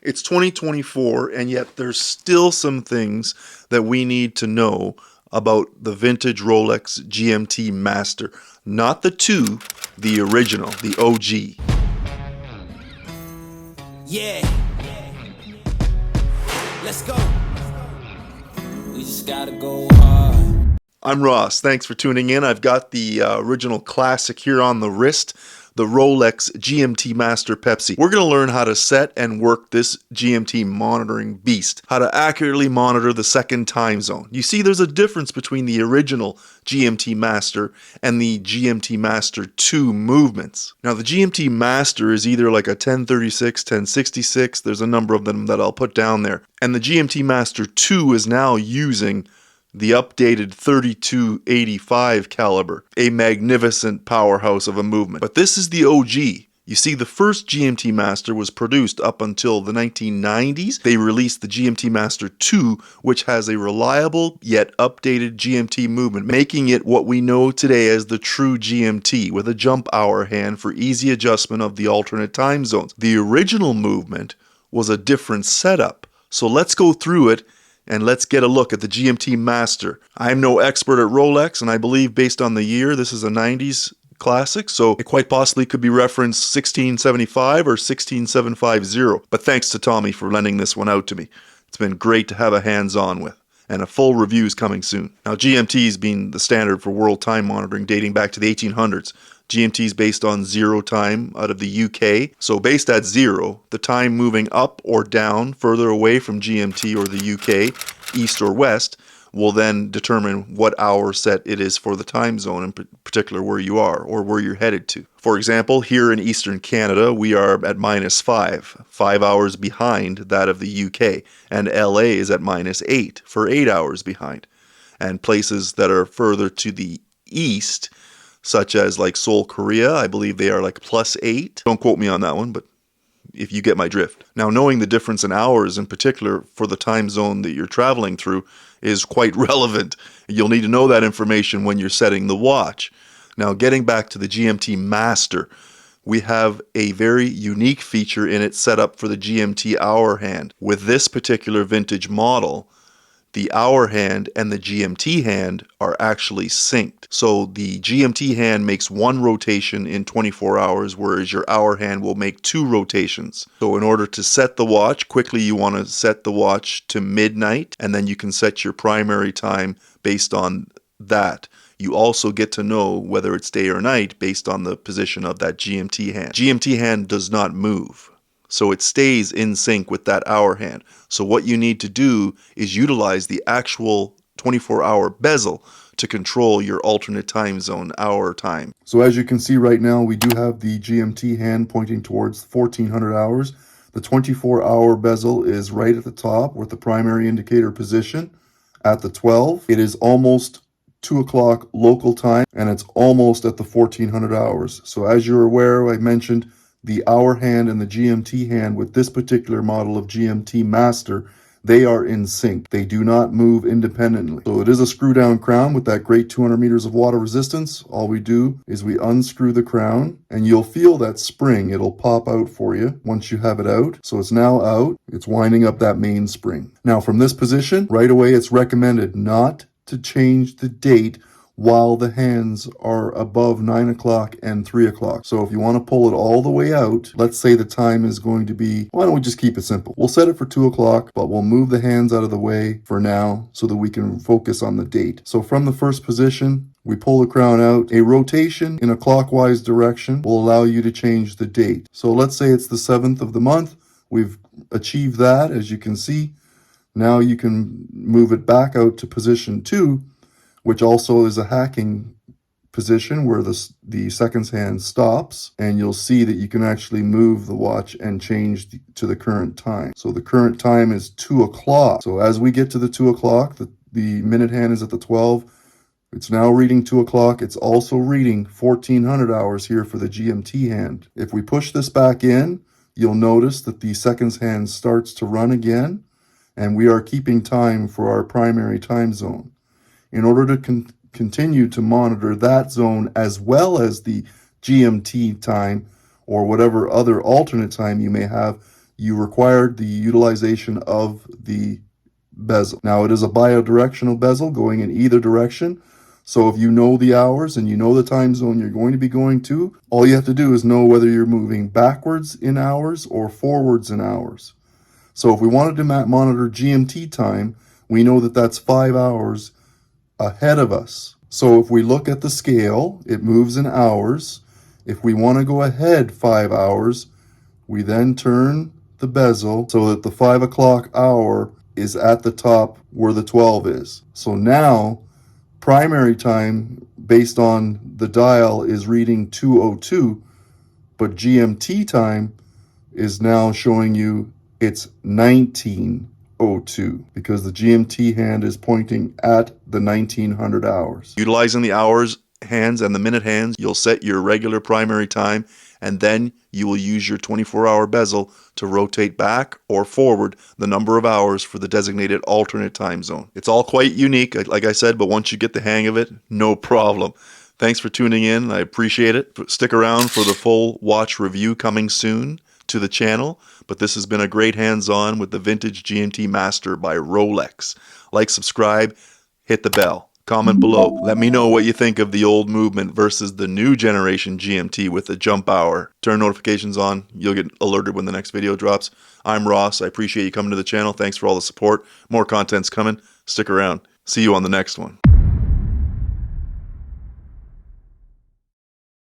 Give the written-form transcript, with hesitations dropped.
It's 2024, and yet there's still some things that we need to know about the vintage Rolex GMT Master. Not the 2, the original, the OG. Yeah, let's go. We just gotta go hard. I'm Ross. Thanks for tuning in. I've got the original classic here on the wrist, the Rolex GMT Master Pepsi. We're going to learn how to set and work this GMT monitoring beast, how to accurately monitor the second time zone. You see, there's a difference between the original GMT Master and the GMT Master 2 movements. Now, the GMT Master is either like a 1036, 1066, there's a number of them that I'll put down there, and the GMT Master 2 is now using the updated 3285 caliber, a magnificent powerhouse of a movement. But this is the OG. You see, the first GMT Master was produced up until the 1990s. They released the GMT Master 2, which has a reliable yet updated GMT movement, making it what we know today as the true GMT, with a jump hour hand for easy adjustment of the alternate time zones. The original movement was a different setup. So let's go through it and let's get a look at the GMT Master. I'm no expert at Rolex, and I believe based on the year, this is a 90s classic, so it quite possibly could be referenced 1675 or 16750. But thanks to Tommy for lending this one out to me. It's been great to have a hands-on with, and a full review is coming soon. Now, GMT's been the standard for world time monitoring dating back to the 1800s. GMT is based on zero time out of the UK. So based at zero, the time moving up or down further away from GMT or the UK, east or west, will then determine what hour set it is for the time zone, in particular where you are or where you're headed to. For example, here in Eastern Canada, we are at -5, 5 hours behind that of the UK, and LA is at -8 for 8 hours behind. And places that are further to the east, such as like Seoul, Korea, I believe they are like +8. Don't quote me on that one, but if you get my drift. Now, knowing the difference in hours in particular for the time zone that you're traveling through is quite relevant. You'll need to know that information when you're setting the watch. Now, getting back to the GMT Master, we have a very unique feature in it set up for the GMT hour hand. With this particular vintage model, the hour hand and the GMT hand are actually synced. So the GMT hand makes one rotation in 24 hours, whereas your hour hand will make 2 rotations. So in order to set the watch, quickly you want to set the watch to midnight, and then you can set your primary time based on that. You also get to know whether it's day or night based on the position of that GMT hand. GMT hand does not move, so it stays in sync with that hour hand. So what you need to do is utilize the actual 24-hour bezel to control your alternate time zone hour time. So as you can see right now, we do have the GMT hand pointing towards 1400 hours. The 24-hour bezel is right at the top with the primary indicator position at the 12. It is almost 2 o'clock local time, and it's almost at the 1400 hours. So as you're aware, I mentioned the hour hand and the GMT hand with this particular model of GMT Master, they are in sync. They do not move independently. So it is a screw down crown with that great 200 meters of water resistance. All we do is we unscrew the crown, and you'll feel that spring. It'll pop out for you once you have it out. So it's now out. It's winding up that main spring. Now from this position, right away it's recommended not to change the date while the hands are above 9 o'clock and 3 o'clock. So if you want to pull it all the way out, let's say the time is going to be, why don't we just keep it simple? We'll set it for 2 o'clock, but we'll move the hands out of the way for now so that we can focus on the date. So from the first position, we pull the crown out. A rotation in a clockwise direction will allow you to change the date. So let's say it's the 7th of the month. We've achieved that, as you can see. Now you can move it back out to position 2, which also is a hacking position where the seconds hand stops, and you'll see that you can actually move the watch and change to the current time. So the current time is 2 o'clock. So as we get to the 2 o'clock, the minute hand is at the 12. It's now reading 2 o'clock. It's also reading 1400 hours here for the GMT hand. If we push this back in, you'll notice that the seconds hand starts to run again, and we are keeping time for our primary time zone. In order to continue to monitor that zone as well as the GMT time or whatever other alternate time you may have, you required the utilization of the bezel. Now it is a bidirectional bezel going in either direction. So if you know the hours and you know the time zone you're going to be going to, all you have to do is know whether you're moving backwards in hours or forwards in hours. So if we wanted to monitor GMT time, we know that that's 5 hours ahead of us. So if we look at the scale, it moves in hours. If we want to go ahead 5 hours, we then turn the bezel so that the 5 o'clock hour is at the top where the 12 is. So now primary time based on the dial is reading 2:02, but GMT time is now showing you it's 19:02 because the GMT hand is pointing at the 1900 hours. Utilizing the hours hands and the minute hands, you'll set your regular primary time, and then you will use your 24-hour bezel to rotate back or forward the number of hours for the designated alternate time zone. It's all quite unique, like I said, but once you get the hang of it, no problem. Thanks for tuning in. I appreciate it. Stick around for the full watch review coming soon to the channel, but this has been a great hands-on with the vintage GMT Master by Rolex. Like, subscribe, hit the bell. Comment below. Let me know what you think of the old movement versus the new generation GMT with the jump hour. Turn notifications on. You'll get alerted when the next video drops. I'm Ross. I appreciate you coming to the channel. Thanks for all the support. More content's coming. Stick around. See you on the next one.